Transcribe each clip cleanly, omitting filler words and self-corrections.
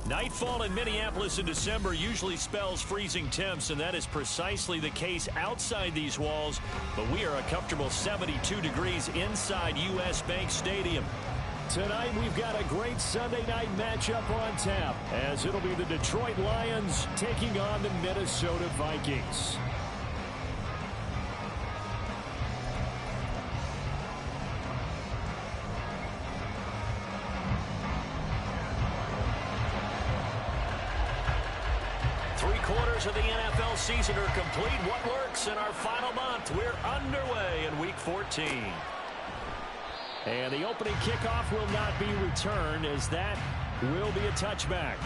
Nightfall in Minneapolis in December usually spells freezing temps, and that is precisely the case outside these walls. But we are a comfortable 72 degrees inside U.S. Bank Stadium. Tonight we've got a great Sunday night matchup on tap, as it'll be the Detroit Lions taking on the Minnesota Vikings. Three-quarters of the NFL season are complete. What works in our final month? We're underway in Week 14. And the opening kickoff will not be returned, as that will be a touchback.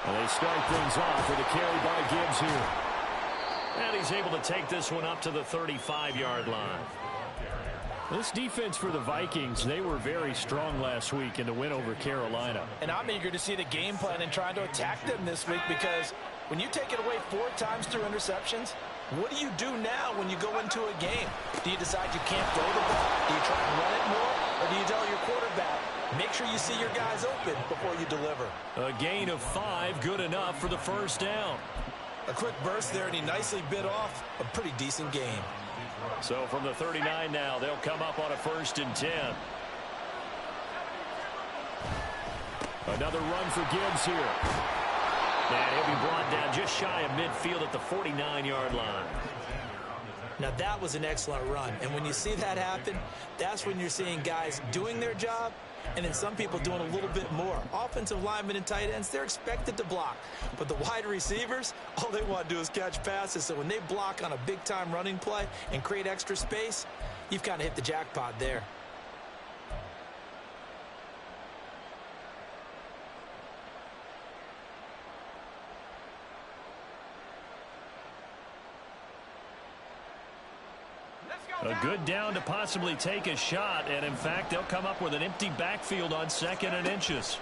They start things off with a carry by Gibbs here. And he's able to take this one up to the 35-yard line. This defense for the Vikings, they were very strong last week in the win over Carolina. And I'm eager to see the game plan and trying to attack them this week, because when you take it away 4 times through interceptions, what do you do now when you go into a game? Do you decide you can't throw the ball? Do you try and run it more? Or do you tell your quarterback, make sure you see your guys open before you deliver? A gain of 5, good enough for the first down. A quick burst there, and he nicely bit off a pretty decent game. So from the 39 now, they'll come up on a 1st and 10. Another run for Gibbs here. And he'll be brought down just shy of midfield at the 49-yard line. Now that was an excellent run, and when you see that happen, that's when you're seeing guys doing their job, and then some people doing a little bit more. Offensive linemen and tight ends, they're expected to block, but the wide receivers, all they want to do is catch passes. So when they block on a big-time running play and create extra space, you've kind of hit the jackpot there. A good down to possibly take a shot, and in fact, they'll come up with an empty backfield on 2nd and inches.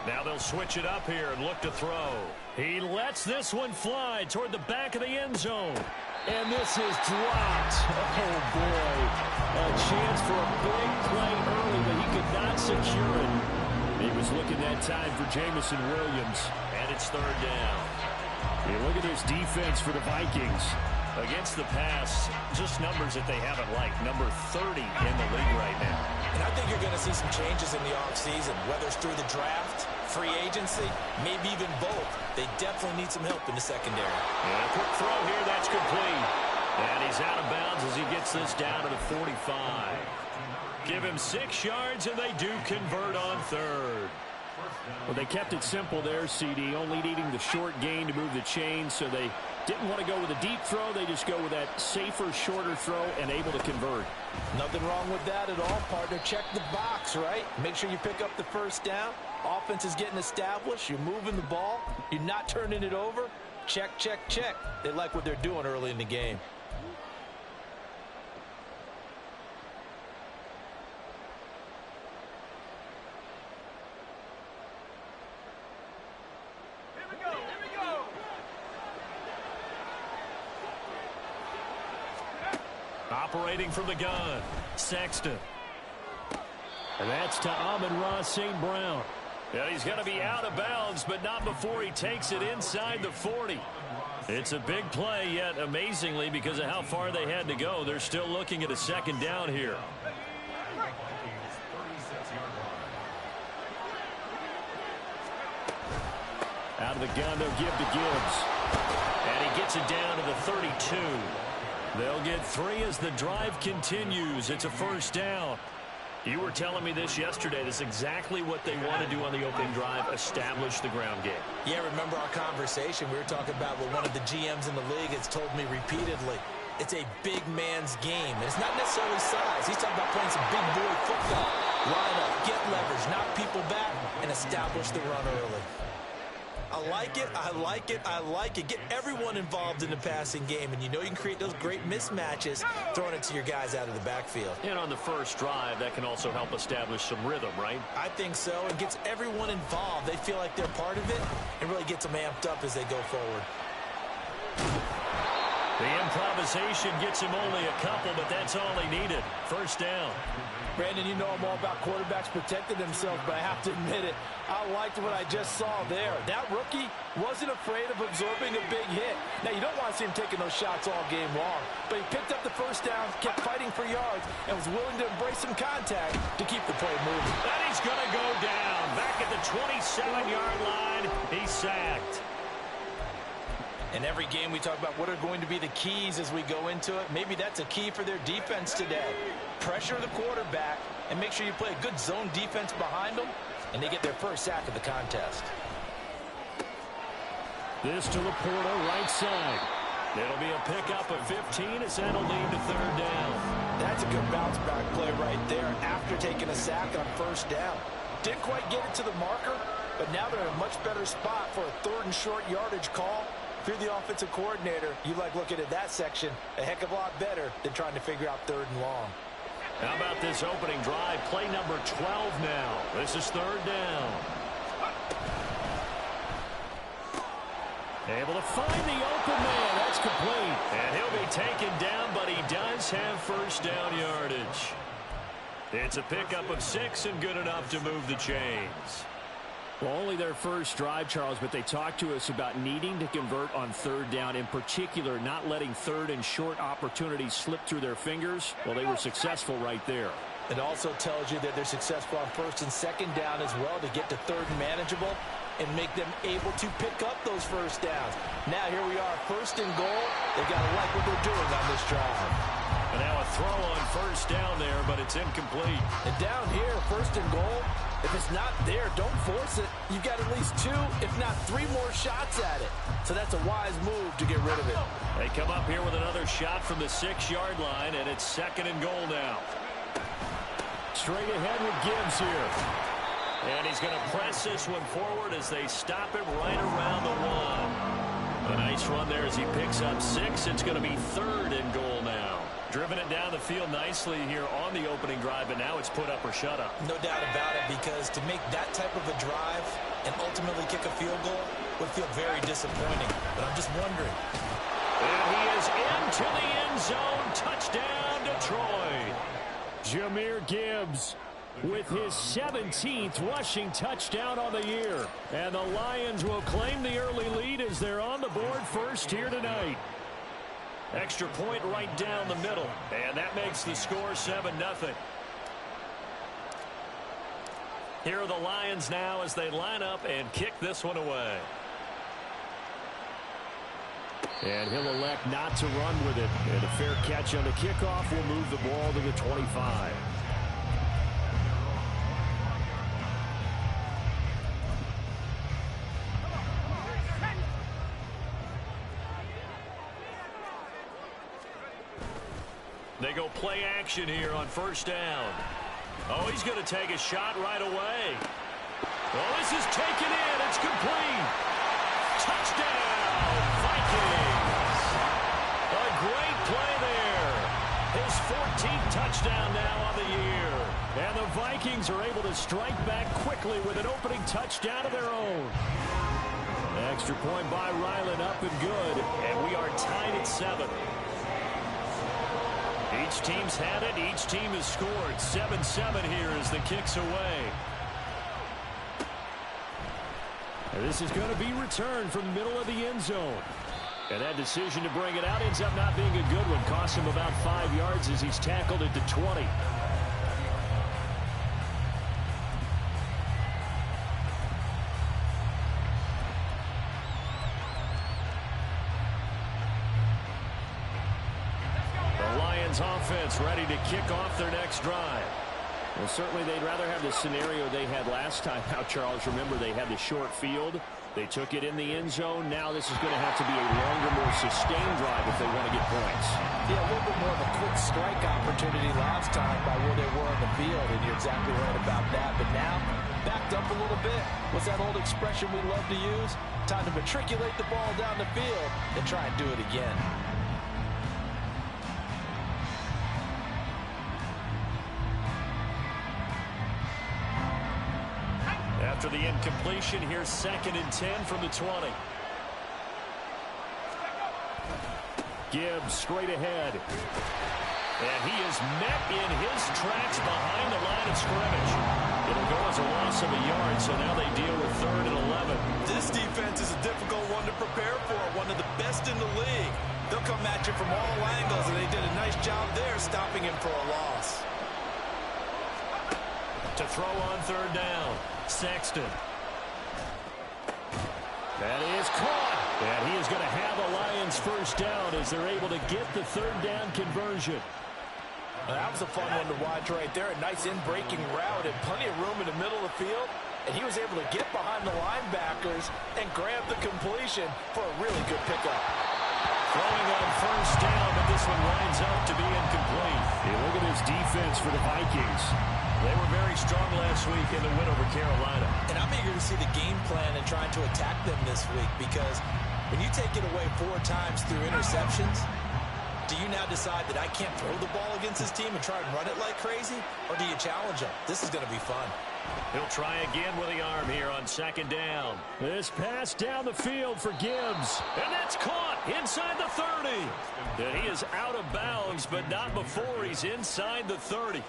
Now they'll switch it up here and look to throw. He lets this one fly toward the back of the end zone. And this is dropped. Oh, boy. A chance for a big play early, but he could not secure it. He was looking that time for Jamison Williams. And it's 3rd down. Hey, look at this defense for the Vikings. Against the pass, just numbers that they haven't liked. Number 30 in the league right now. And I think you're going to see some changes in the offseason, whether it's through the draft, free agency, maybe even both. They definitely need some help in the secondary. And a quick throw here, that's complete. And he's out of bounds as he gets this down to the 45. Give him 6 yards, and they do convert on 3rd. Well, they kept it simple there, CD, only needing the short gain to move the chain, so they didn't want to go with a deep throw. They just go with that safer, shorter throw and able to convert. Nothing wrong with that at all, partner. Check the box, right? Make sure you pick up the 1st down. Offense is getting established. You're moving the ball. You're not turning it over. Check, check, check. They like what they're doing early in the game. Operating from the gun, Sexton. And that's to Amon-Ra St. Brown. Yeah, he's going to be out of bounds, but not before he takes it inside the 40. It's a big play, yet amazingly, because of how far they had to go, they're still looking at a 2nd down here. Out of the gun, they'll give to Gibbs. And he gets it down to the 32. They'll get 3 as the drive continues. It's a 1st down. You were telling me this yesterday. This is exactly what they want to do on the opening drive, establish the ground game. Yeah, remember our conversation? We were talking about what one of the GMs in the league has told me repeatedly. It's a big man's game. And it's not necessarily size. He's talking about playing some big boy football. Line up, get leverage, knock people back, and establish the run early. I like it, I like it, I like it. Get everyone involved in the passing game, and you know you can create those great mismatches throwing it to your guys out of the backfield. And on the first drive, that can also help establish some rhythm, right? I think so. It gets everyone involved. They feel like they're part of it and really gets them amped up as they go forward. The improvisation gets him only a couple, but that's all he needed. First down. Brandon, you know I'm all about quarterbacks protecting themselves, but I have to admit it, I liked what I just saw there. That rookie wasn't afraid of absorbing a big hit. Now, you don't want to see him taking those shots all game long, but he picked up the first down, kept fighting for yards, and was willing to embrace some contact to keep the play moving. And he's going to go down. Back at the 27-yard line, he's sacked. In every game, we talk about what are going to be the keys as we go into it. Maybe that's a key for their defense today. Pressure the quarterback and make sure you play a good zone defense behind them, and they get their first sack of the contest. This to Laporta, right side. It'll be a pickup of 15 as that'll lead to third down. That's a good bounce back play right there after taking a sack on first down. Didn't quite get it to the marker, but now they're in a much better spot for a third and short yardage call. If you're the offensive coordinator, you like looking at that section a heck of a lot better than trying to figure out third and long. How about this opening drive? Play number 12 now. This is third down. Able to find the open man. That's complete. And he'll be taken down, but he does have first down yardage. It's a pickup of 6 and good enough to move the chains. Well, only their first drive, Charles, but they talked to us about needing to convert on third down, in particular not letting third and short opportunities slip through their fingers. Well, they were successful right there. It also tells you that they're successful on first and second down as well to get to third and manageable and make them able to pick up those first downs. Now here we are, first and goal. They got to like what they're doing on this drive. And now a throw on first down there, but it's incomplete. And down here, first and goal, if it's not there, don't force it. You've got at least 2, if not 3 more shots at it. So that's a wise move to get rid of it. They come up here with another shot from the 6-yard line, and it's second and goal now. Straight ahead with Gibbs here. And he's going to press this one forward as they stop him right around the 1. A nice run there as he picks up 6. It's going to be third and goal now. Driven it down the field nicely here on the opening drive, and now it's put up or shut up. No doubt about it, because to make that type of a drive and ultimately kick a field goal would feel very disappointing. But I'm just wondering. And he is into the end zone. Touchdown, Detroit. Jahmyr Gibbs with his 17th rushing touchdown on the year. And the Lions will claim the early lead as they're on the board first here tonight. Extra point right down the middle. And that makes the score 7-0. Here are the Lions now as they line up and kick this one away. And he'll elect not to run with it. And a fair catch on the kickoff will move the ball to the 25. They go play action here on first down. Oh, he's going to take a shot right away. Oh, this is taken in. It's complete. Touchdown, Vikings. A great play there. His 14th touchdown now on the year. And the Vikings are able to strike back quickly with an opening touchdown of their own. Extra point by Ryland, up and good. And we are tied at 7. Each team's had it. Each team has scored. 7-7 here as the kick's away. And this is going to be returned from the middle of the end zone. And that decision to bring it out ends up not being a good one. Costs him about 5 yards as he's tackled at the 20. Offense ready to kick off their next drive. Well, certainly they'd rather have the scenario they had last time out, Charles. Remember, they had the short field. They took it in the end zone. Now this is going to have to be a longer, more sustained drive if they want to get points. Yeah, a little bit more of a quick strike opportunity last time by where they were on the field, and you're exactly right about that. But now, backed up a little bit. What's that old expression we love to use? Time to matriculate the ball down the field and try and do it again. After the incompletion, here's 2nd and 10 from the 20. Gibbs straight ahead. And he is met in his tracks behind the line of scrimmage. It'll go as a loss of a yard, so now they deal with 3rd and 11. This defense is a difficult one to prepare for, one of the best in the league. They'll come at you from all angles, and they did a nice job there stopping him for a loss. To throw on 3rd down, Sexton. That is caught. And he is going to have a Lions first down as they're able to get the 3rd down conversion. That was a fun one to watch right there. A nice in-breaking route and plenty of room in the middle of the field. And he was able to get behind the linebackers and grab the completion for a really good pickup. Throwing on 1st down, but this one winds up to be incomplete. Hey, look at this defense for the Vikings. They were very strong last week in the win over Carolina. And I'm eager to see the game plan and trying to attack them this week, because when you take it away 4 times through interceptions, do you now decide that I can't throw the ball against this team and try and run it like crazy? Or do you challenge them? This is going to be fun. He'll try again with the arm here on 2nd down. This pass down the field for Gibbs. And that's caught inside the 30. And he is out of bounds, but not before he's inside the 30.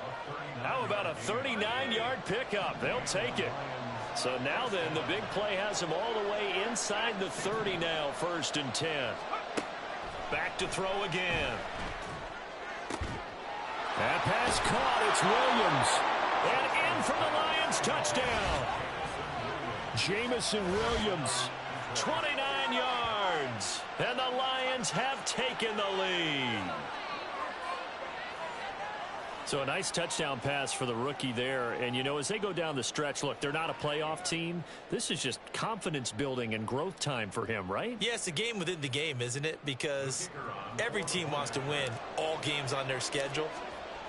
How about a 39-yard pickup? They'll take it. So now then, the big play has him all the way inside the 30 now, 1st and 10. Back to throw again. That pass caught. It's Williams. And in for the Lions touchdown. Jamison Williams. 29 yards. And the Lions have taken the lead. So a nice touchdown pass for the rookie there. And, you know, as they go down the stretch, look, they're not a playoff team. This is just confidence building and growth time for him, right? Yeah, it's a game within the game, isn't it? Because every team wants to win all games on their schedule.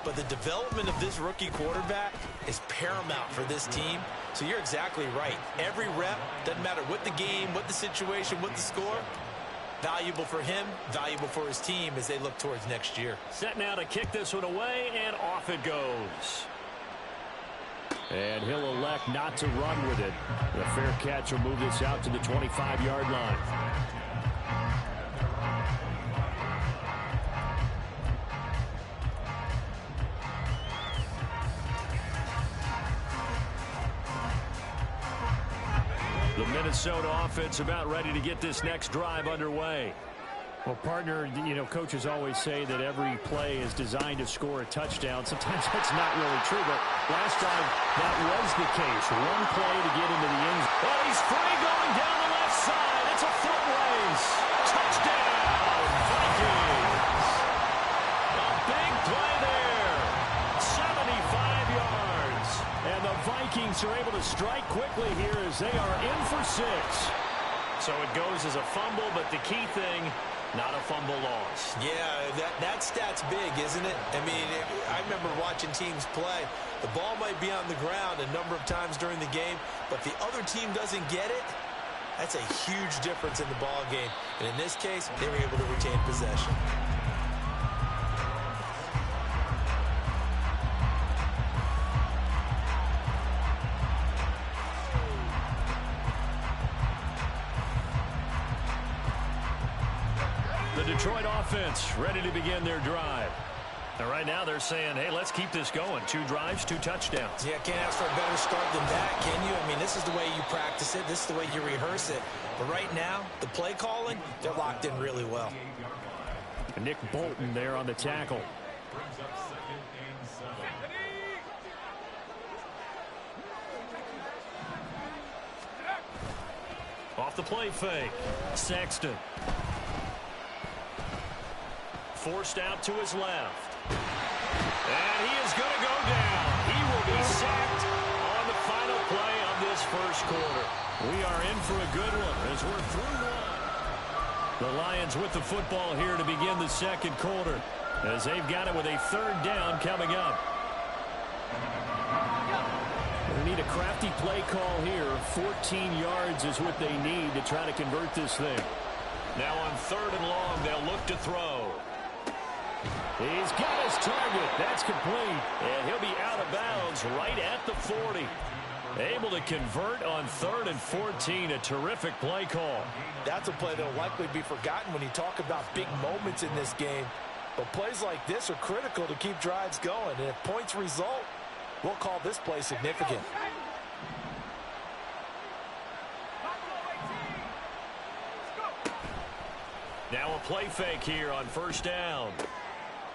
But the development of this rookie quarterback is paramount for this team. So you're exactly right. Every rep, doesn't matter what the game, what the situation, what the score, valuable for him, valuable for his team as they look towards next year. Set now to kick this one away, and off it goes. And he'll elect not to run with it. The fair catch will move this out to the 25-yard line. The Minnesota offense about ready to get this next drive underway. Well, partner, you know, coaches always say that every play is designed to score a touchdown. Sometimes that's not really true, but last time that was the case. One play to get into the end zone. Well, he's free going down the left side. It's a foot race. Touchdown, Vikings. A big play there. 75 yards. And the Vikings are able to strike quickly here as they are in for 6. So it goes as a fumble, but the key thing, not a fumble loss. Yeah, that stat's big, isn't it? I mean, I remember watching teams play. The ball might be on the ground a number of times during the game, but the other team doesn't get it. That's a huge difference in the ball game. And in this case, they were able to retain possession. The Detroit offense ready to begin their drive. And right now they're saying, hey, let's keep this going. 2 drives, 2 touchdowns. Yeah, can't ask for a better start than that, can you? I mean, this is the way you practice it. This is the way you rehearse it. But right now, the play calling, they're locked in really well. Nick Bolton there on the tackle. Off the play fake. Sexton. Forced out to his left. And he is going to go down. He will be sacked on the final play of this first quarter. We are in for a good one as we're through one. The Lions with the football here to begin the second quarter as they've got it with a 3rd down coming up. They need a crafty play call here. 14 yards is what they need to try to convert this thing. Now on 3rd and long, they'll look to throw. He's got his target. That's complete. And he'll be out of bounds right at the 40. Able to convert on 3rd and 14. A terrific play call. That's a play that will likely be forgotten when you talk about big moments in this game. But plays like this are critical to keep drives going. And if points result, we'll call this play significant. Now a play fake here on 1st down.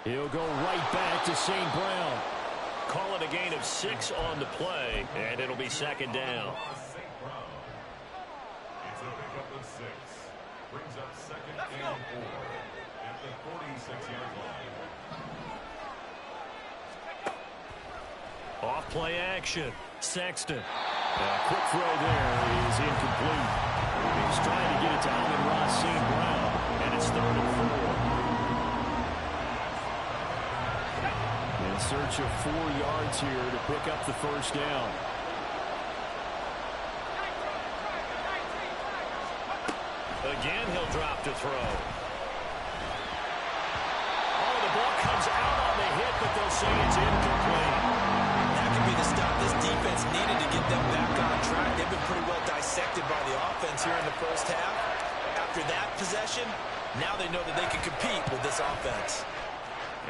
He'll go right back to St. Brown. Call it a gain of 6 on the play, and it'll be 2nd down. It's a pickup of 6. Brings up 2nd and 4 at the 46-yard line. Off play action. Sexton. Quick throw there is incomplete. He's trying to get it to Amon-Ra St. Brown, and it's 3rd and 4. In search of 4 yards here to pick up the 1st down. Again, he'll drop to throw. Oh, the ball comes out on the hit, but they'll say it's incomplete. That could be the stop this defense needed to get them back on track. They've been pretty well dissected by the offense here in the first half. After that possession, now they know that they can compete with this offense.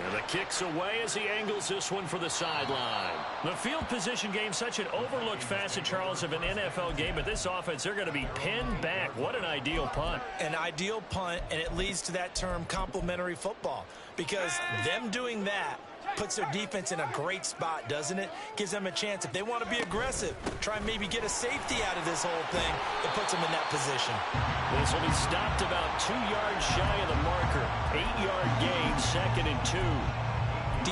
And the kick's away as he angles this one for the sideline. The field position game, such an overlooked facet, Charles, of an NFL game. But this offense, they're going to be pinned back. What an ideal punt. An ideal punt, and it leads to that term complementary football. Because them doing that puts their defense in a great spot, doesn't it? Gives them a chance. If they want to be aggressive, try and maybe get a safety out of this whole thing, it puts them in that position. This will be stopped about 2 yards shy of the marker. 8-yard gain, 2nd and 2.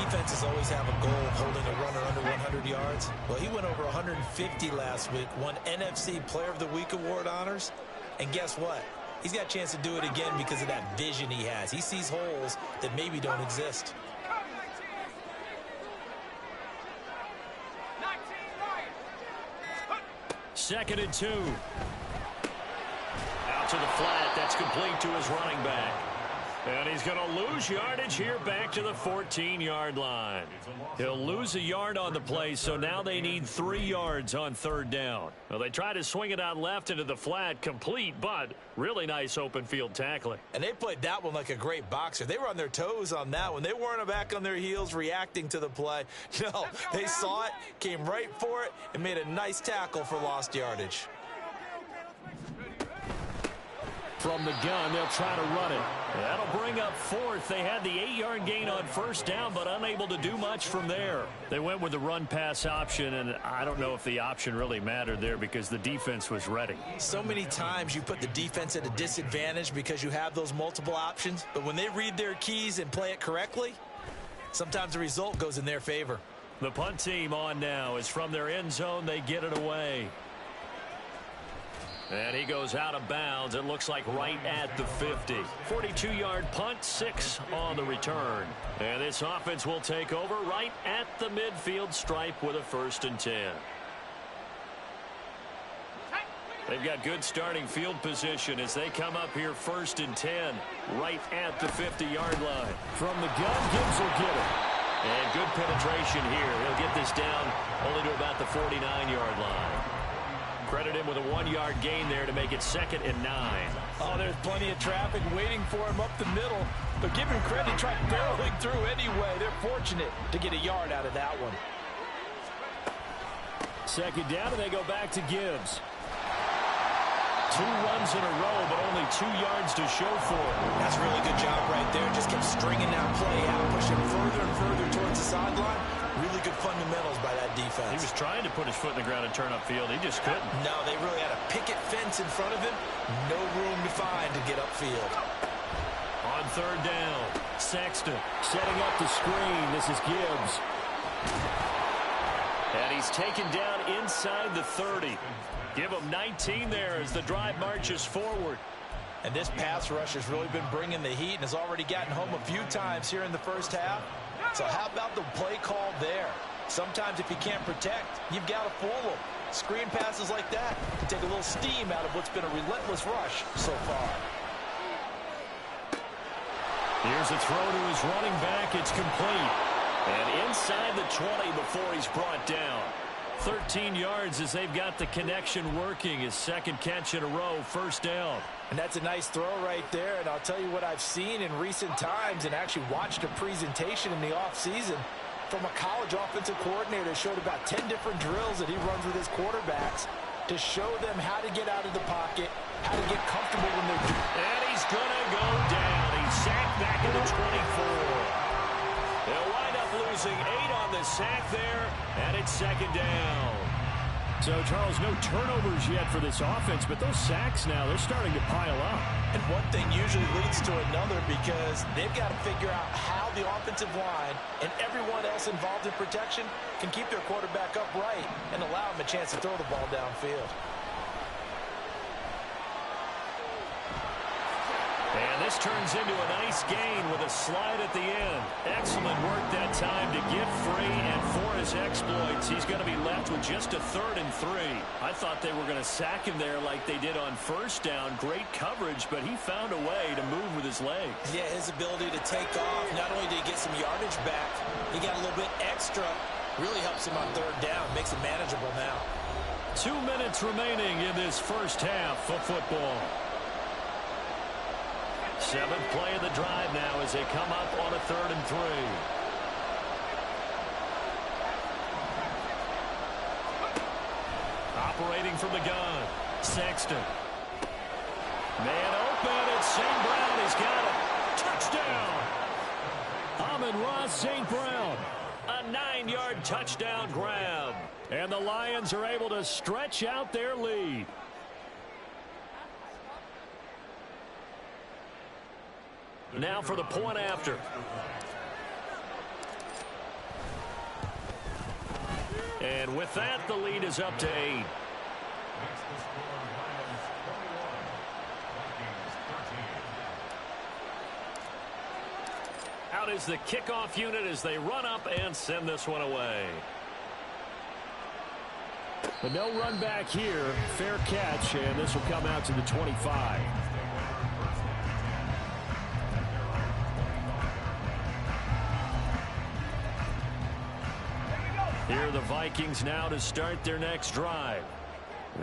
Defenses always have a goal of holding a runner under 100 yards. Well, he went over 150 last week, won NFC Player of the Week award honors. And guess what? He's got a chance to do it again because of that vision he has. He sees holes that maybe don't exist. Second and 2. Out to the flat. That's complete to his running back. And he's going to lose yardage here back to the 14-yard line. He'll lose a yard on the play, so now they need 3 yards on 3rd down. Well, they try to swing it out left into the flat, complete, but really nice open field tackling. And they played that one like a great boxer. They were on their toes on that one. They weren't back on their heels reacting to the play. No, they saw it, came right for it, and made a nice tackle for lost yardage. From the gun, they'll try to run it. That'll bring up 4th. They had the 8-yard gain on 1st down, but unable to do much from there. They went with the run-pass option, and I don't know if the option really mattered there because the defense was ready. So many times you put the defense at a disadvantage because you have those multiple options, but when they read their keys and play it correctly, sometimes the result goes in their favor. The punt team on now is from their end zone. They get it away. And he goes out of bounds. It looks like right at the 50. 42-yard punt, 6 on the return. And this offense will take over right at the midfield stripe with a 1st and 10. They've got good starting field position as they come up here 1st and 10 right at the 50-yard line. From the gun, Gibbs will get it. And good penetration here. He'll get this down only to about the 49-yard line. Credit him with a 1-yard gain there to make it 2nd and 9. Oh, there's plenty of traffic waiting for him up the middle. But give him credit, he tried barreling through anyway. They're fortunate to get a yard out of that one. 2nd down, and they go back to Gibbs. 2 runs in a row, but only 2 yards to show for it. That's a really good job right there. Just kept stringing that play out, pushing further and further towards the sideline. Really good fundamentals by that defense. He was trying to put his foot in the ground and turn upfield. He just couldn't. No, they really had a picket fence in front of him. No room to find to get upfield. On 3rd down, Sexton setting up the screen. This is Gibbs. And he's taken down inside the 30. Give him 19 there as the drive marches forward. And this pass rush has really been bringing the heat and has already gotten home a few times here in the first half. So how about the play call there? Sometimes if you can't protect, you've got to fool them. Screen passes like that can take a little steam out of what's been a relentless rush so far. Here's a throw to his running back. It's complete. And inside the 20 before he's brought down. 13 yards as they've got the connection working. His second catch in a row, first down. And that's a nice throw right there. And I'll tell you what I've seen in recent times and actually watched a presentation in the offseason from a college offensive coordinator. Showed about 10 different drills that he runs with his quarterbacks to show them how to get out of the pocket, how to get comfortable when they're doing. And he's going to go down. He's sacked back at the 24. They'll wind up losing 8 on the sack there, and it's second down. So, Charles, no turnovers yet for this offense, but those sacks now, they're starting to pile up. And one thing usually leads to another because they've got to figure out how the offensive line and everyone else involved in protection can keep their quarterback upright and allow him a chance to throw the ball downfield. And this turns into a nice gain with a slide at the end. Excellent work that time to get free, and for his exploits, he's going to be left with just a 3rd and 3. I thought they were going to sack him there like they did on first down. Great coverage, but he found a way to move with his legs. Yeah, his ability to take off, not only did he get some yardage back, he got a little bit extra. Really helps him on 3rd down, makes it manageable now. 2 minutes remaining in this first half of football. 7th play of the drive now as they come up on a 3rd and 3. Operating from the gun, Sexton. Man open, it's St. Brown. He's got it. Touchdown. Amon-Ra St. Brown. A 9-yard touchdown grab. And the Lions are able to stretch out their lead. Now for the point after. And with that, the lead is up to 8. Out is the kickoff unit as they run up and send this one away. But no run back here. Fair catch, and this will come out to the 25. Here are the Vikings now to start their next drive.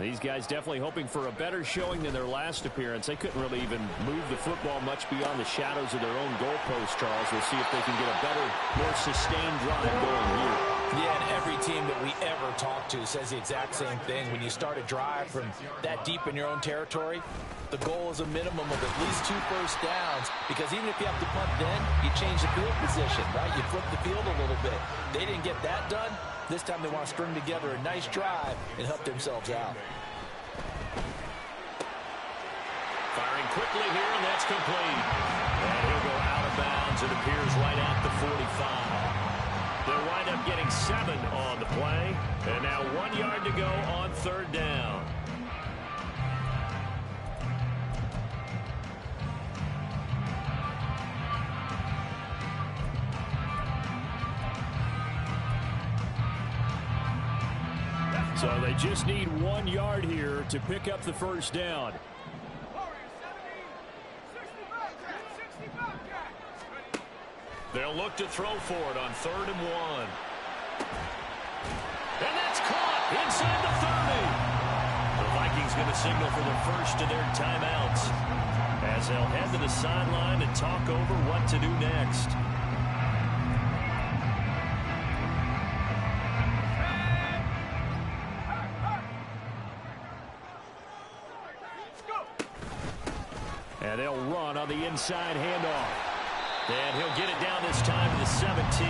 These guys definitely hoping for a better showing than their last appearance. They couldn't really even move the football much beyond the shadows of their own goalpost, Charles. We'll see if they can get a better, more sustained drive going here. Yeah, and every team that we ever talk to says the exact same thing. When you start a drive from that deep in your own territory, the goal is a minimum of at least 2 first downs, because even if you have to punt then, you change the field position, right? You flip the field a little bit. They didn't get that done. This time they want to string together a nice drive and help themselves out. Firing quickly here, and that's complete. And he'll go out of bounds. It appears right at the 45. They'll wind up getting 7 on the play. And now 1 yard to go on 3rd down. So they just need 1 yard here to pick up the first down. They'll look to throw for it on 3rd and 1. And that's caught inside the 30. The Vikings going to signal for the first of their timeouts as they'll head to the sideline and talk over what to do next. And they'll run on the inside handoff. And he'll get it down this time to the 17.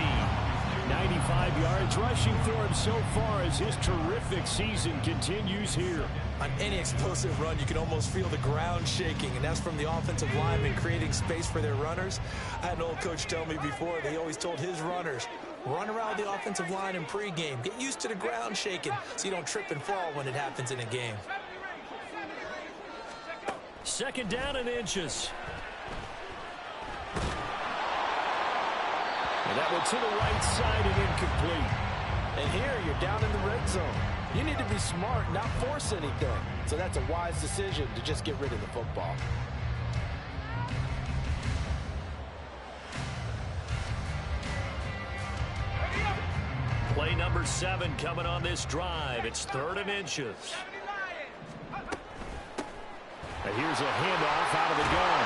95 yards rushing for him so far as his terrific season continues here. On any explosive run, you can almost feel the ground shaking, and that's from the offensive linemen creating space for their runners. I had an old coach tell me before, they always told his runners, run around the offensive line in pregame. Get used to the ground shaking so you don't trip and fall when it happens in a game. 2nd down and inches. And that one to the right side and incomplete. And here you're down in the red zone. You need to be smart, not force anything. So that's a wise decision to just get rid of the football. Play number 7 coming on this drive. It's 3rd and inches. And here's a handoff out of the gun.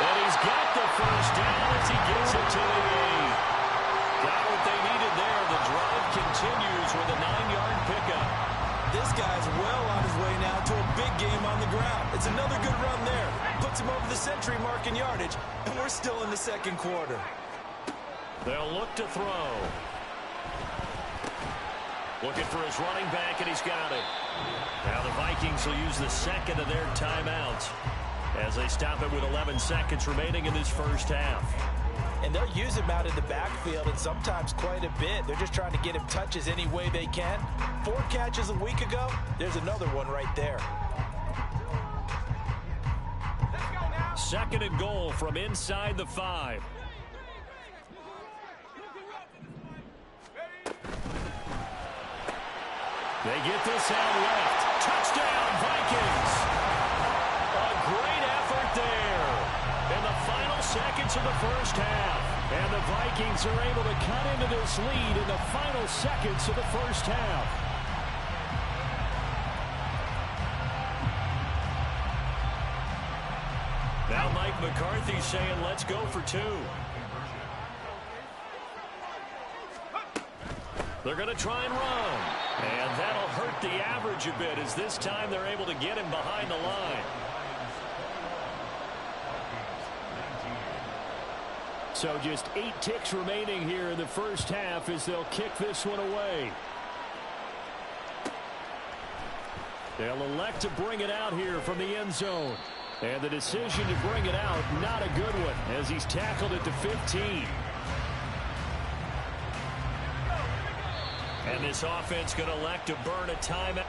And he's got the first down as he gets it to the 8. Got what they needed there. The drive continues with a 9-yard pickup. This guy's well on his way now to a big game on the ground. It's another good run there. Puts him over the century mark in yardage, and we're still in the second quarter. They'll look to throw. Looking for his running back, and he's got it. Now the Vikings will use the second of their timeouts as they stop it with 11 seconds remaining in this first half. And they'll use him out in the backfield, and sometimes quite a bit. They're just trying to get him touches any way they can. 4 catches a week ago. There's another one right there. 2nd and goal from inside the 5. They get this out left. Touchdown, Vikings. A great effort there in the final seconds of the first half. And the Vikings are able to cut into this lead in the final seconds of the first half. Now Mike McCarthy saying, let's go for 2. They're going to try and run. And that'll hurt the average a bit as this time they're able to get him behind the line. So just 8 ticks remaining here in the first half as they'll kick this one away. They'll elect to bring it out here from the end zone. And the decision to bring it out, not a good one, as he's tackled at the 15. And this offense going to elect to burn a timeout.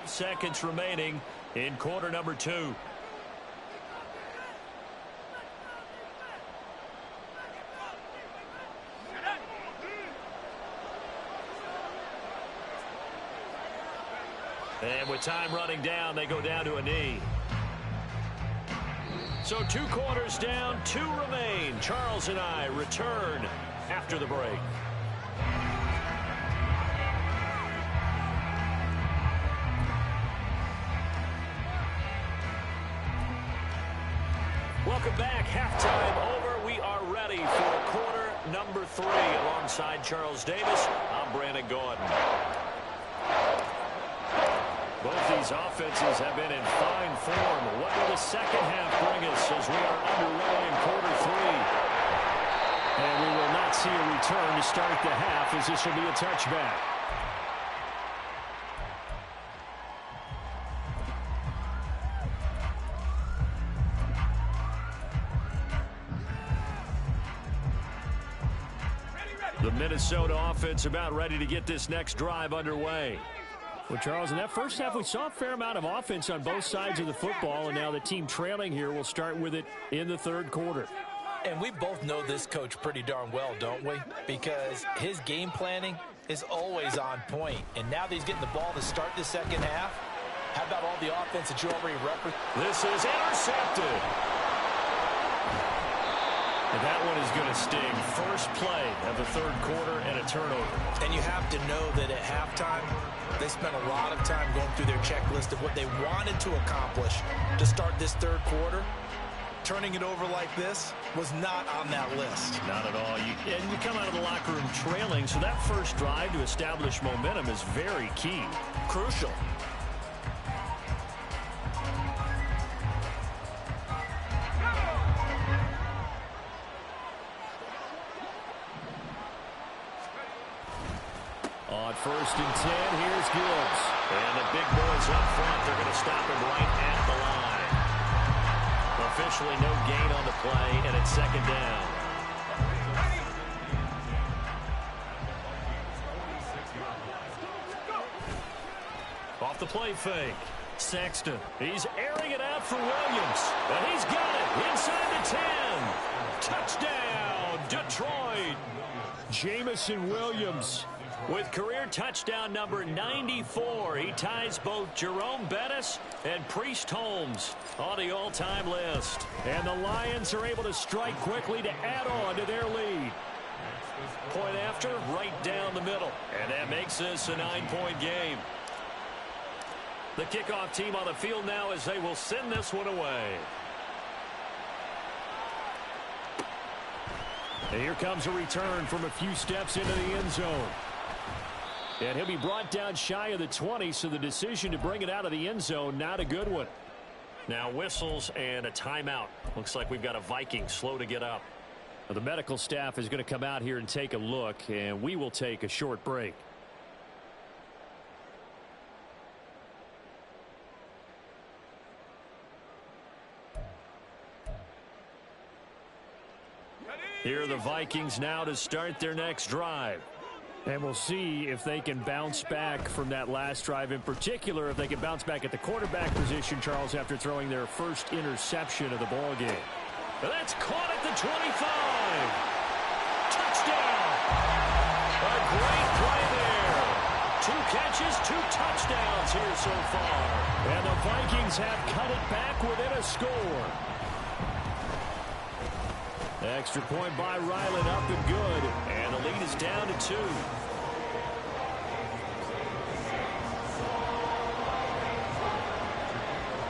Seconds remaining in quarter number 2. And with time running down, they go down to a knee. So 2 quarters down, 2 remain. Charles and I return after the break. Welcome back. Halftime over. We are ready for quarter number 3. Alongside Charles Davis, I'm Brandon Gordon. Both these offenses have been in fine form. What will the second half bring us as we are underway in quarter 3? And we will not see a return to start the half as this will be a touchback. The Minnesota offense about ready to get this next drive underway. Well, Charles, in that first half, we saw a fair amount of offense on both sides of the football, and now the team trailing here will start with it in the third quarter. And we both know this coach pretty darn well, don't we? Because his game planning is always on point. And now that he's getting the ball to start the second half, how about all the offense that you already referenced? This is intercepted. And that one is going to sting. First play of the third quarter and a turnover. And you have to know that at halftime, they spent a lot of time going through their checklist of what they wanted to accomplish to start this third quarter. Turning it over like this was not on that list. Not at all. And you come out of the locker room trailing, so that first drive to establish momentum is very key. Crucial. On first and 10, here's Gibbs. And the big boys up front, they're going to stop him right at the line. Officially no gain on the play, and it's second down. Off the play fake. Sexton. He's airing it out for Williams. And he's got it inside the 10. Touchdown, Detroit. Jamison Williams with career touchdown number 94. He ties both Jerome Bettis and Priest Holmes on the all-time list. And the Lions are able to strike quickly to add on to their lead. Point after, right down the middle. And that makes this a 9-point game. The kickoff team on the field now as they will send this one away. And here comes a return from a few steps into the end zone. And he'll be brought down shy of the 20, so the decision to bring it out of the end zone, not a good one. Now whistles and a timeout. Looks like we've got a Viking slow to get up. Well, the medical staff is going to come out here and take a look, and we will take a short break. Here are the Vikings now to start their next drive. And we'll see if they can bounce back from that last drive. In particular, if they can bounce back at the quarterback position, Charles, after throwing their first interception of the ball game. That's caught at the 25. Touchdown. A great play there. 2 catches, 2 touchdowns here so far. And the Vikings have cut it back within a score. Extra point by Ryland, up and good. And the lead is down to 2.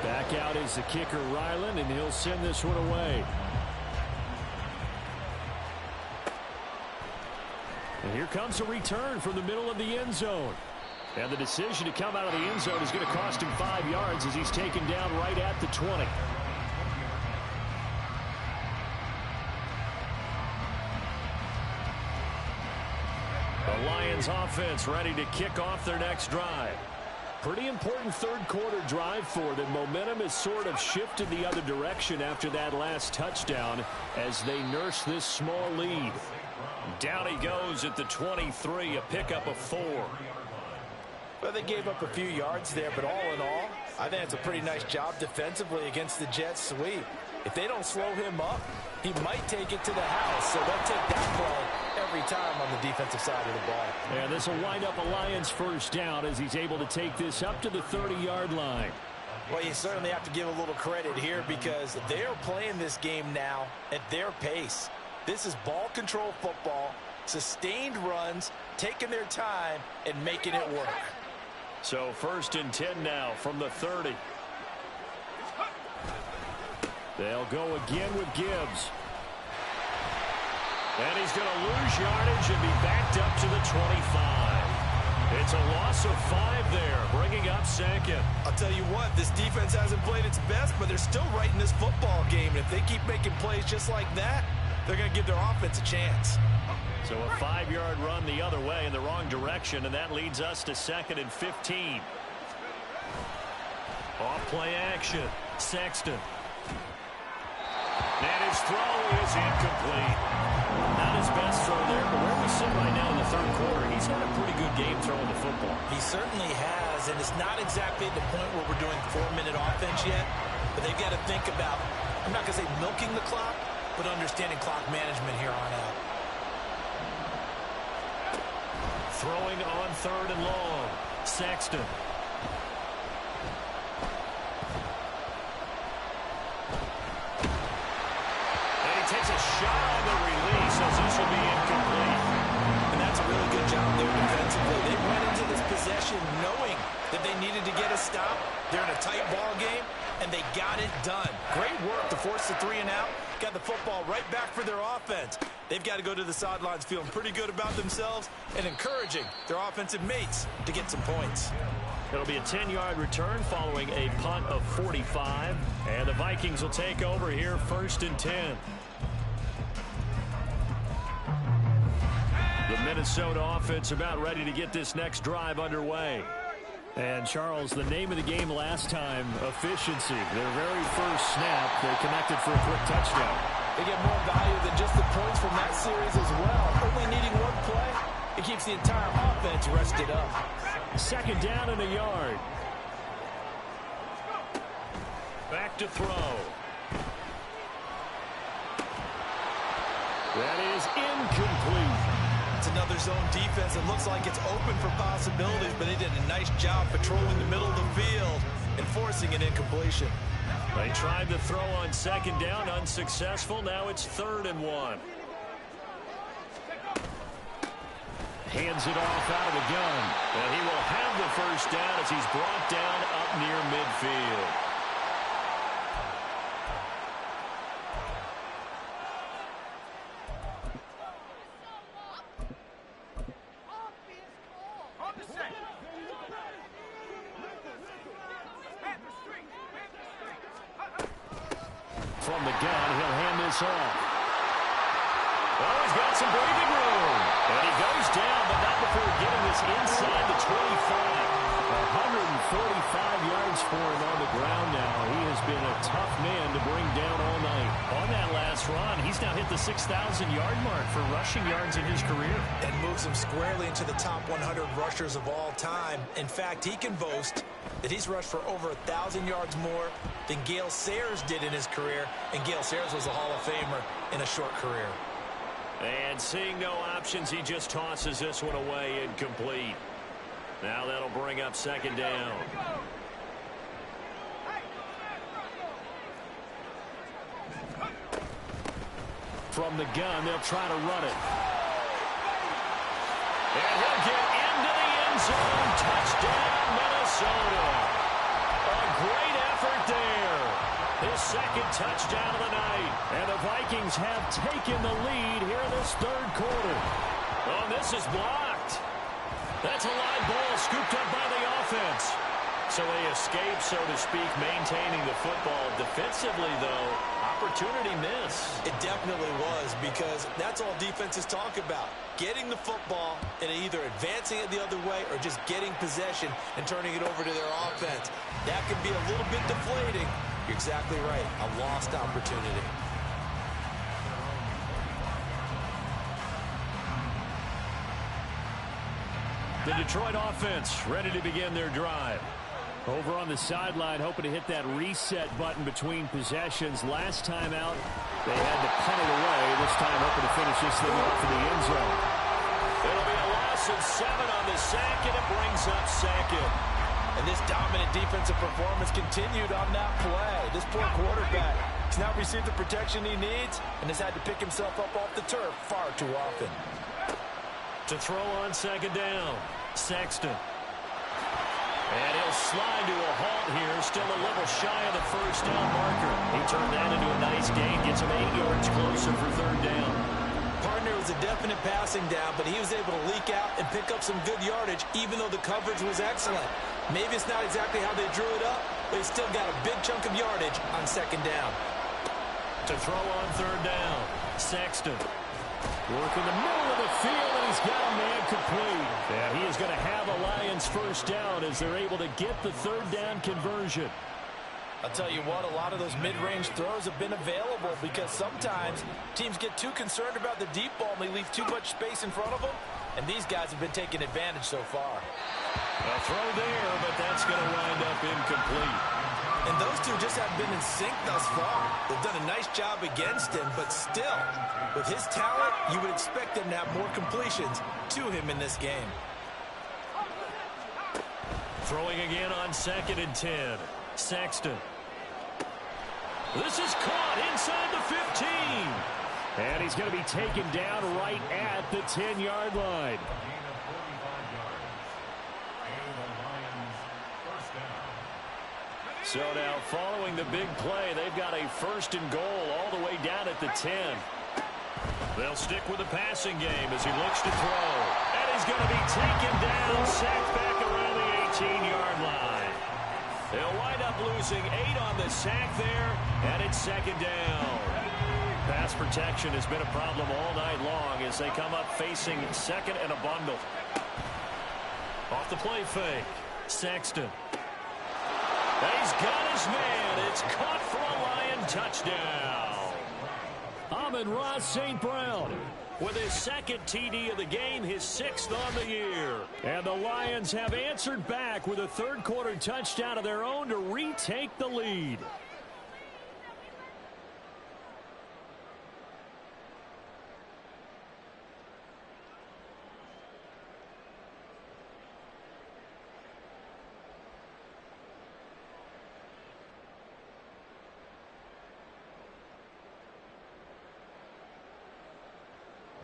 Back out is the kicker, Ryland, and he'll send this one away. And here comes a return from the middle of the end zone. And the decision to come out of the end zone is going to cost him 5 yards as he's taken down right at the 20. The Lions offense ready to kick off their next drive. Pretty important third quarter drive for them. Momentum has sort of shifted the other direction after that last touchdown as they nurse this small lead. Down he goes at the 23, a pickup of 4. Well, they gave up a few yards there, but all in all, I think it's a pretty nice job defensively against the Jets sweep. If they don't slow him up, he might take it to the house, so they'll take that play every time on the defensive side of the ball. And this will wind up a Lions first down as he's able to take this up to the 30-yard line. Well, you certainly have to give a little credit here because they're playing this game now at their pace. This is ball control football, sustained runs, taking their time, and making it work. So first and 10 now from the 30. They'll go again with Gibbs. And he's going to lose yardage and be backed up to the 25. It's a loss of 5 there, bringing up second. I'll tell you what, this defense hasn't played its best, but they're still right in this football game. And if they keep making plays just like that, they're going to give their offense a chance. So a 5-yard run the other way in the wrong direction, and that leads us to 2nd and 15. Off play action. Sexton. And his throw is incomplete. Not his best throw there, but where we sit right now in the third quarter, he's had a pretty good game throwing the football. He certainly has, and it's not exactly at the point where we're doing 4-minute offense yet, but they've got to think about, I'm not going to say milking the clock, but understanding clock management here on out. Throwing on 3rd and long. Sexton. Takes a shot on this will be incomplete. And that's a really good job there defensively. They went into this possession knowing that they needed to get a stop. They're in a tight ball game, and they got it done. Great work to force the 3 and out. Got the football right back for their offense. They've got to go to the sidelines feeling pretty good about themselves and encouraging their offensive mates to get some points. It'll be a 10-yard return following a punt of 45. And the Vikings will take over here 1st and 10. The Minnesota offense about ready to get this next drive underway. And, Charles, the name of the game last time, efficiency. Their very first snap, they connected for a quick touchdown. They get more value than just the points from that series as well. Only needing one play, it keeps the entire offense rested up. 2nd down and a yard. Back to throw. That is incomplete. It's another zone defense. It looks like it's open for possibilities, but they did a nice job patrolling the middle of the field and forcing an incompletion. They tried to throw on 2nd down, unsuccessful. Now it's 3rd and 1. Hands it off out of the gun. And he will have the 1st down as he's brought down up near midfield. From the gun, he'll hand this off. Oh, he's got some breathing room. And he goes down, but not before getting this inside the 25. 145 yards for him on the ground now. He has been a tough man to bring down all night. On that last run, he's now hit the 6,000-yard mark for rushing yards in his career. And moves him squarely into the top 100 rushers of all time. In fact, he can boast that he's rushed for over 1,000 yards more than Gale Sayers did in his career. And Gale Sayers was a Hall of Famer in a short career. And seeing no options, he just tosses this one away incomplete. Now that'll bring up 2nd down. From the gun, they'll try to run it. And he'll get into the end zone. Touchdown, Minnesota. A great effort there. His 2nd touchdown of the night. And the Vikings have taken the lead here in this 3rd quarter. Oh, this is blocked. That's a live ball scooped up by the offense. So they escape, so to speak, maintaining the football. Defensively, though, opportunity miss. It definitely was, because that's all defenses talk about. Getting the football and either advancing it the other way or just getting possession and turning it over to their offense. That can be a little bit deflating. You're exactly right. A lost opportunity. The Detroit offense ready to begin their drive. Over on the sideline, hoping to hit that reset button between possessions. Last time out, they had to punt it away. This time, hoping to finish this thing off in the end zone. It'll be a loss of 7 on the sack, and it brings up 2nd. And this dominant defensive performance continued on that play. This poor quarterback has not received the protection he needs and has had to pick himself up off the turf far too often. To throw on 2nd down, Sexton. And he'll slide to a halt here, still a little shy of the 1st down marker. He turned that into a nice gain, gets him 8 yards closer for 3rd down. Partner was a definite passing down, but he was able to leak out and pick up some good yardage, even though the coverage was excellent. Maybe it's not exactly how they drew it up, but he still got a big chunk of yardage on 2nd down. To throw on 3rd down, Sexton. Work in the middle of the field, and he's got a man complete. And he is going to have a Lions 1st down as they're able to get the 3rd down conversion. I'll tell you what, a lot of those mid-range throws have been available because sometimes teams get too concerned about the deep ball and they leave too much space in front of them, and these guys have been taking advantage so far. A throw there, but that's going to wind up incomplete. And those two just haven't been in sync thus far. They've done a nice job against him, but still, with his talent, you would expect them to have more completions to him in this game. Throwing again on 2nd and 10. Sexton. This is caught inside the 15. And he's going to be taken down right at the 10-yard line. Gain of 45 yards. And the Lions first down. So now following the big play, they've got a 1st and goal all the way down at the 10. They'll stick with the passing game as he looks to throw. And he's going to be taken down, sacked back around the 18-yard line. They'll wind up losing 8 on the sack there, and it's 2nd down. Pass protection has been a problem all night long as they come up facing 2nd and a bundle. Off the play fake, Sexton. He's got his man. It's caught for a Lion touchdown. Amon-Ra St. Brown with his 2nd TD of the game, his 6th on the year. And the Lions have answered back with a 3rd quarter touchdown of their own to retake the lead.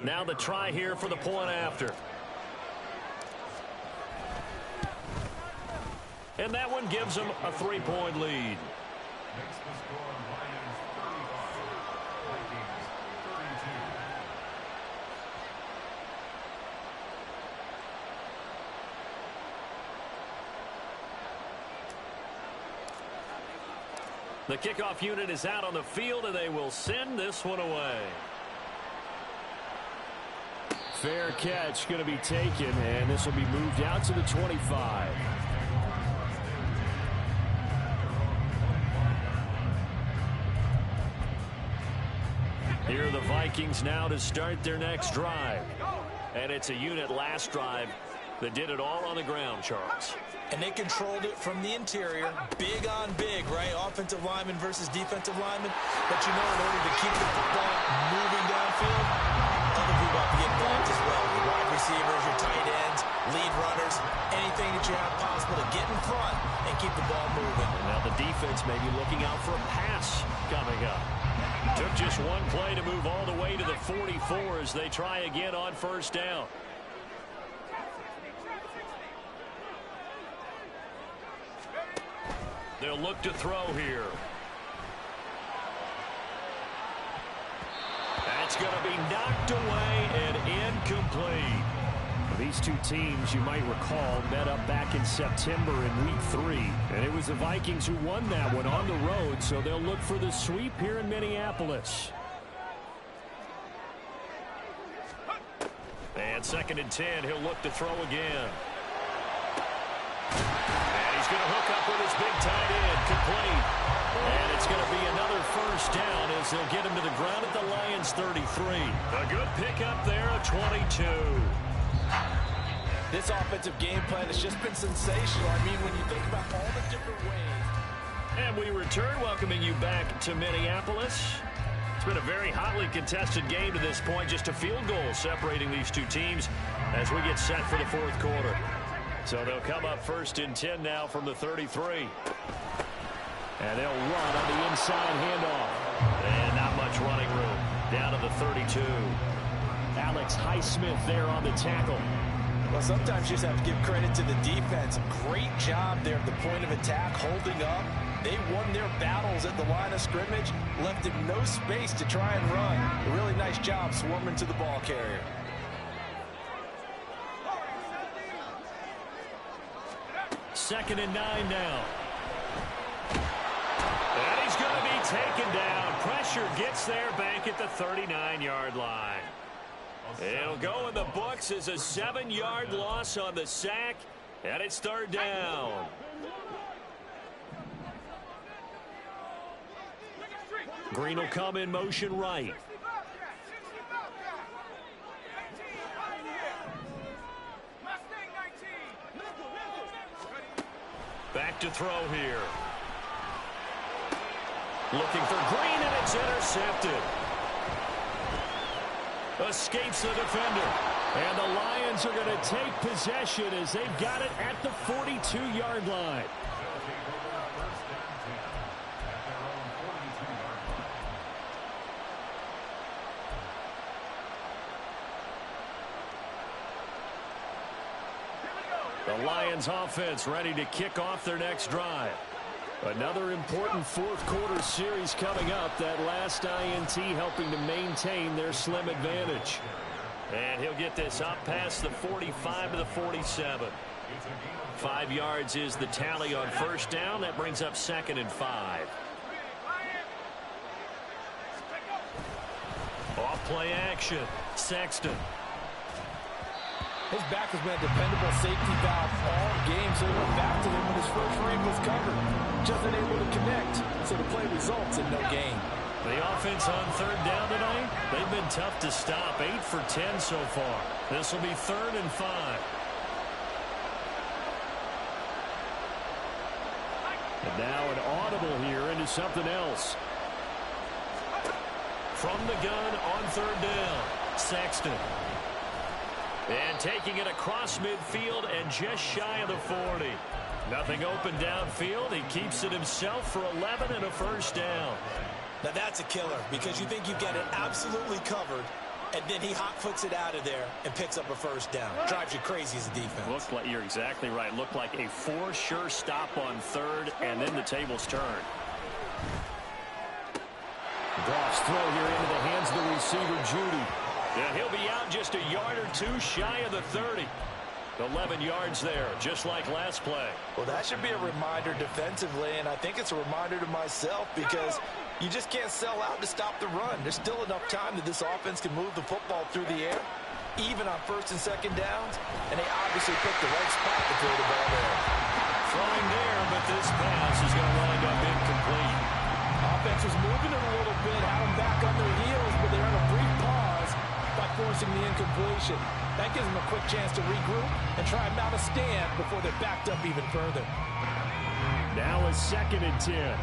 Now the try here for the point after. And that one gives them a 3-point lead. Makes the score Lions 35, Vikings 32. The kickoff unit is out on the field, and they will send this one away. Fair catch going to be taken, and this will be moved out to the 25. Here are the Vikings now to start their next drive. And it's a unit last drive that did it all on the ground, Charles. And they controlled it from the interior, big on big, right? Offensive lineman versus defensive lineman. But you know, in order to keep the football moving downfield, other people have to get blocked as well. Your wide receivers, your tight ends, lead runners, anything that you have possible to get in front and keep the ball moving. Now the defense may be looking out for a pass coming up. Took just one play to move all the way to the 44 as they try again on 1st down. They'll look to throw here. That's going to be knocked away and incomplete. These two teams, you might recall, met up back in September in Week 3. And it was the Vikings who won that one on the road, so they'll look for the sweep here in Minneapolis. And 2nd and 10, he'll look to throw again. And he's going to hook up with his big tight end, complete. And it's going to be another 1st down as they'll get him to the ground at the Lions 33. A good pickup there, a 22. This offensive game plan has just been sensational. I mean, when you think about all the different ways. And we return, welcoming you back to Minneapolis. It's been a very hotly contested game to this point. Just a field goal separating these two teams as we get set for the 4th quarter. So they'll come up 1st and 10 now from the 33. And they'll run on the inside handoff. And not much running room. Down to the 32. Alex Highsmith there on the tackle. Well, sometimes you just have to give credit to the defense. Great job there at the point of attack, holding up. They won their battles at the line of scrimmage, left him no space to try and run. A really nice job swarming to the ball carrier. Second and 9 now. And he's going to be taken down. Pressure gets there back at the 39-yard line. It'll go in the books as a 7-yard loss on the sack, and it's 3rd down. Green will come in motion right. Back to throw here. Looking for Green, and it's intercepted. Escapes the defender. And the Lions are going to take possession as they've got it at the 42-yard line. The Lions offense ready to kick off their next drive. Another important fourth quarter series coming up. That last INT helping to maintain their slim advantage. And he'll get this up past the 45 to the 47. 5 yards is the tally on first down. That brings up 2nd and 5. Off play action. Sexton. His back has been a dependable safety valve all game, so he went back to him when his first read was covered. Just unable to connect, so the play results in no gain. The offense on third down tonight, they've been tough to stop. 8 for 10 so far. This will be 3rd and 5. And now an audible here into something else. From the gun on third down, Sexton. And taking it across midfield and just shy of the 40. Nothing open downfield. He keeps it himself for 11 and a first down. Now that's a killer because you think you've got it absolutely covered, and then he hot-foots it out of there and picks up a first down. Drives you crazy as a defense. Looked like, you're exactly right. Looked like a for-sure stop on third, and then the tables turned. Goff's throw here into the hands of the receiver, Judy. And he'll be out just a yard or two shy of the 30. 11 yards there, just like last play. Well, that should be a reminder defensively, and I think it's a reminder to myself because you just can't sell out to stop the run. There's still enough time that this offense can move the football through the air, even on first and second downs, and they obviously picked the right spot to throw the ball there. Throwing there, but this pass is going to wind up incomplete. Offense was moving it a little bit, had them back on their heels, but they're on a brief pause by forcing the incompletion. That gives them a quick chance to regroup and try and mount a stand before they're backed up even further. Now a 2nd and 10.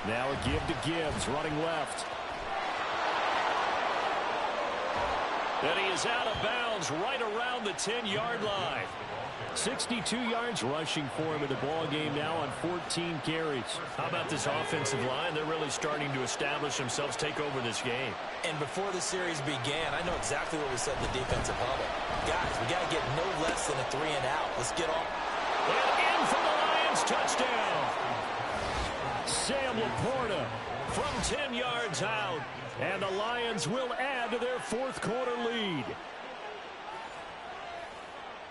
Now a give to Gibbs, running left. And he is out of bounds right around the 10-yard line. 62 yards rushing for him in the ball game now on 14 carries. How about this offensive line? They're really starting to establish themselves, take over this game. And before the series began, I know exactly what we said in the defensive huddle. Guys, we got to get no less than a 3 and out. Let's get off. And in for the Lions, touchdown. Sam Laporta from 10 yards out. And the Lions will add to their fourth quarter lead.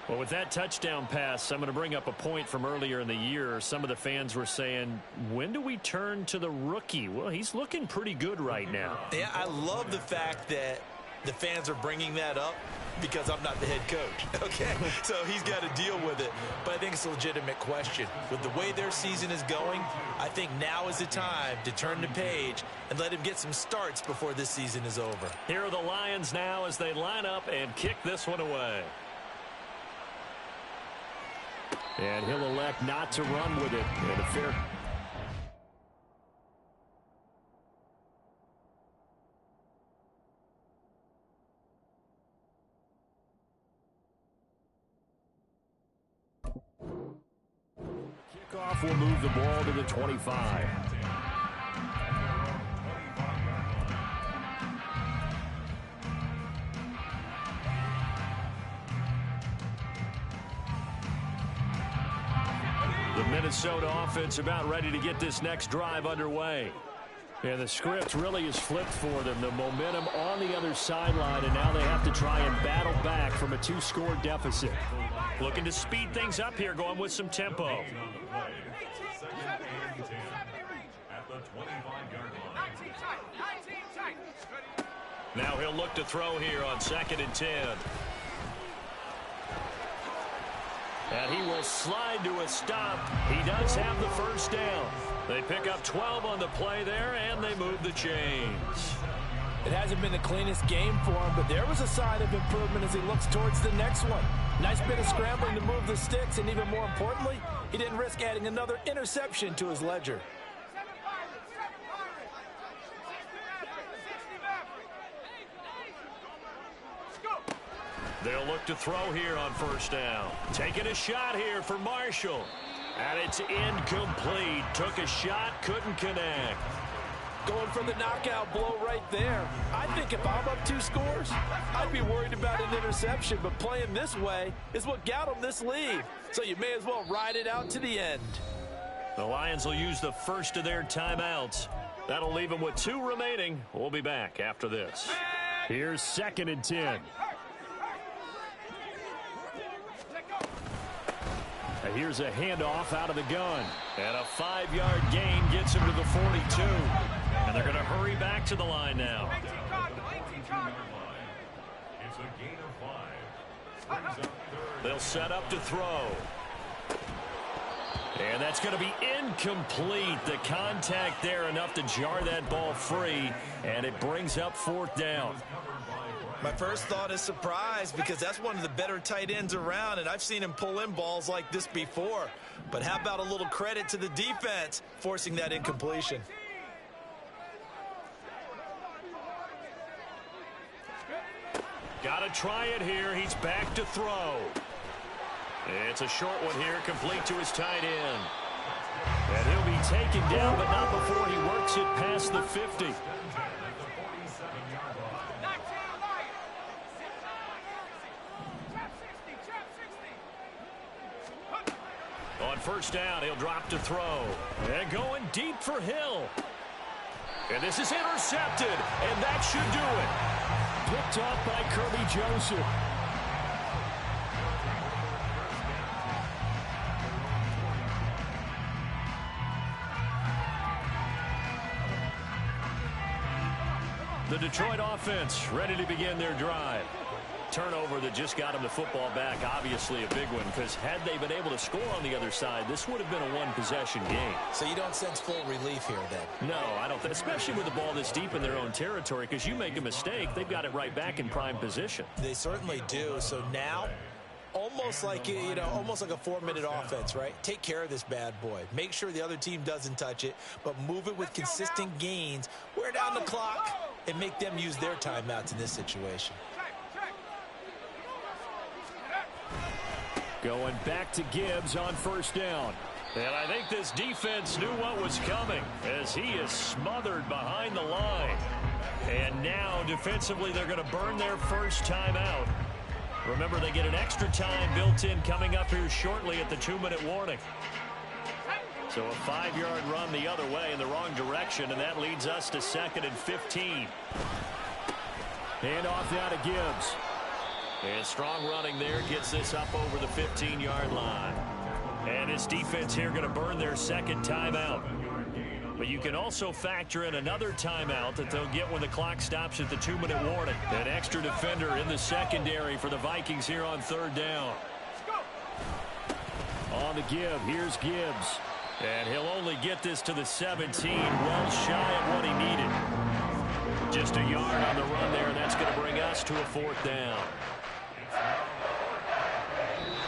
Well, with that touchdown pass, I'm going to bring up a point from earlier in the year. Some of the fans were saying, when do we turn to the rookie? Well, he's looking pretty good right now. Yeah, I love the fact that the fans are bringing that up because I'm not the head coach, okay? So he's got to deal with it. But I think it's a legitimate question. With the way their season is going, I think now is the time to turn the page and let him get some starts before this season is over. Here are the Lions now as they line up and kick this one away. And he'll elect not to run with it. And a fair... Kickoff will move the ball to the 25. The Minnesota offense about ready to get this next drive underway. And the script really is flipped for them. The momentum on the other sideline, and now they have to try and battle back from a 2-score deficit. Looking to speed things up here, going with some tempo. Now he'll look to throw here on 2nd and 10. And he will slide to a stop. He does have the first down. They pick up 12 on the play there, and they move the chains. It hasn't been the cleanest game for him, but there was a sign of improvement as he looks towards the next one. Nice bit of scrambling to move the sticks, and even more importantly, he didn't risk adding another interception to his ledger. They'll look to throw here on first down. Taking a shot here for Marshall. And it's incomplete. Took a shot, couldn't connect. Going for the knockout blow right there. I think if I'm up 2 scores, I'd be worried about an interception, but playing this way is what got them this lead. So you may as well ride it out to the end. The Lions will use the first of their timeouts. That'll leave them with 2 remaining. We'll be back after this. Here's 2nd and 10. And here's a handoff out of the gun. And a 5-yard gain gets him to the 42. And they're going to hurry back to the line now. It's a gain of 5. Brings up 3rd. They'll set up to throw. And that's going to be incomplete. The contact there enough to jar that ball free. And it brings up 4th down. My first thought is surprise because that's one of the better tight ends around, and I've seen him pull in balls like this before. But how about a little credit to the defense forcing that incompletion? Got to try it here. He's back to throw. It's a short one here, complete to his tight end. And he'll be taken down, but not before he works it past the 50. On 1st down, he'll drop to throw. And going deep for Hill. And this is intercepted, and that should do it. Picked off by Kirby Joseph. The Detroit offense ready to begin their drive. Turnover that just got him the football back, obviously a big one, because had they been able to score on the other side, this would have been a 1-possession game. So you don't sense full relief here then? No, I don't think, especially with the ball this deep in their own territory, because you make a mistake, they've got it right back in prime position. They certainly do. So now, almost like, almost like a 4-minute offense, right? Take care of this bad boy. Make sure the other team doesn't touch it, but move it with consistent gains. Wear down the clock and make them use their timeouts in this situation. Going back to Gibbs on 1st down. And I think this defense knew what was coming as he is smothered behind the line. And now defensively they're going to burn their first timeout. Remember, they get an extra time built in coming up here shortly at the 2-minute warning. So a 5-yard run the other way in the wrong direction, and that leads us to 2nd and 15. Hand off now to Gibbs. And strong running there gets this up over the 15-yard line. And this defense here going to burn their 2nd timeout. But you can also factor in another timeout that they'll get when the clock stops at the 2-minute warning. An extra defender in the secondary for the Vikings here on 3rd down. On the give, here's Gibbs. And he'll only get this to the 17, well shy of what he needed. Just a yard on the run there, and that's going to bring us to a 4th down.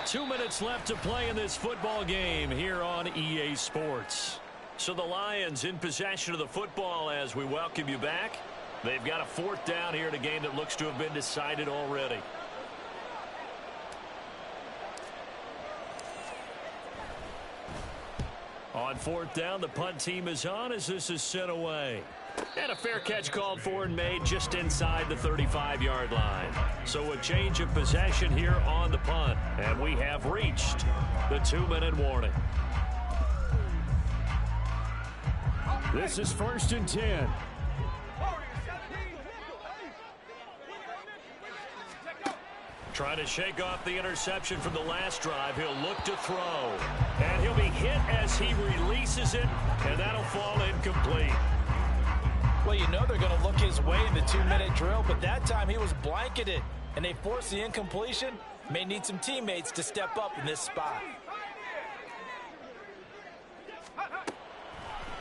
2 minutes left to play in this football game here on EA Sports. So the Lions in possession of the football as we welcome you back. They've got a 4th down here in a game that looks to have been decided already. On 4th down, the punt team is on as this is sent away. And a fair catch called for and made just inside the 35-yard line. So a change of possession here on the punt. And we have reached the 2-minute warning. This is 1st and 10. Trying to shake off the interception from the last drive. He'll look to throw. And he'll be hit as he releases it. And that'll fall incomplete. Well, you know they're going to look his way in the 2-minute drill, but that time he was blanketed, and they forced the incompletion. May need some teammates to step up in this spot.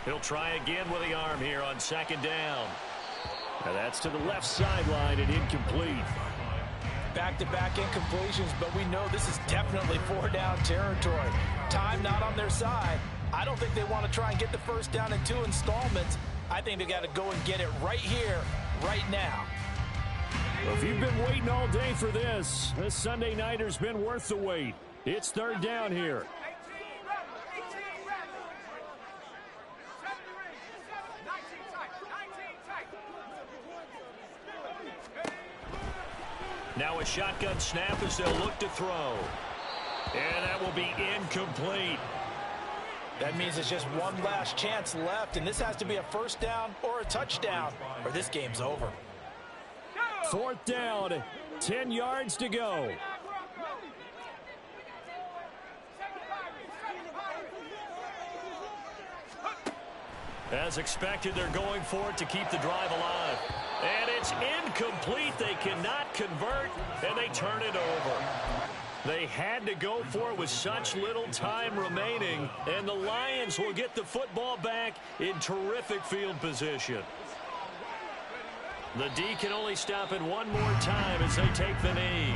He'll try again with the arm here on 2nd down. And that's to the left sideline and incomplete. Back-to-back incompletions, but we know this is definitely 4-down territory. Time not on their side. I don't think they want to try and get the 1st down in 2 installments. I think they got to go and get it right here, right now. Well, if you've been waiting all day for this Sunday nighter's been worth the wait. It's 3rd down here. Now a shotgun snap as they'll look to throw. And that will be incomplete. That means it's just one last chance left, and this has to be a first down or a touchdown, or this game's over. 4th down, 10 yards to go. As expected, they're going for it to keep the drive alive. And it's incomplete. They cannot convert, and they turn it over. They had to go for it with such little time remaining, and the Lions will get the football back in terrific field position. The D can only stop it one more time as they take the knee.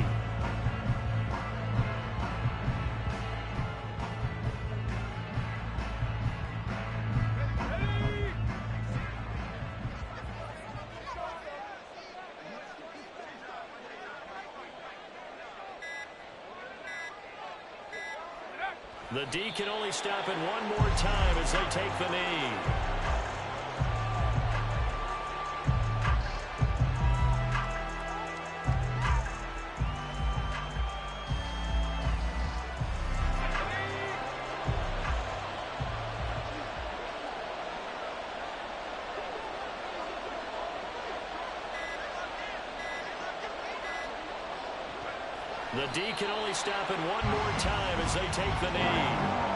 The D can only stop it one more time as they take the knee. The D can only stop it one more time as they take the knee.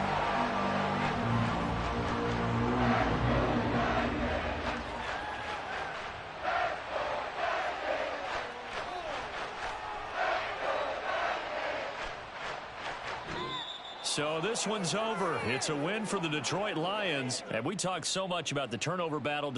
So this one's over. It's a win for the Detroit Lions. And we talk so much about the turnover battle.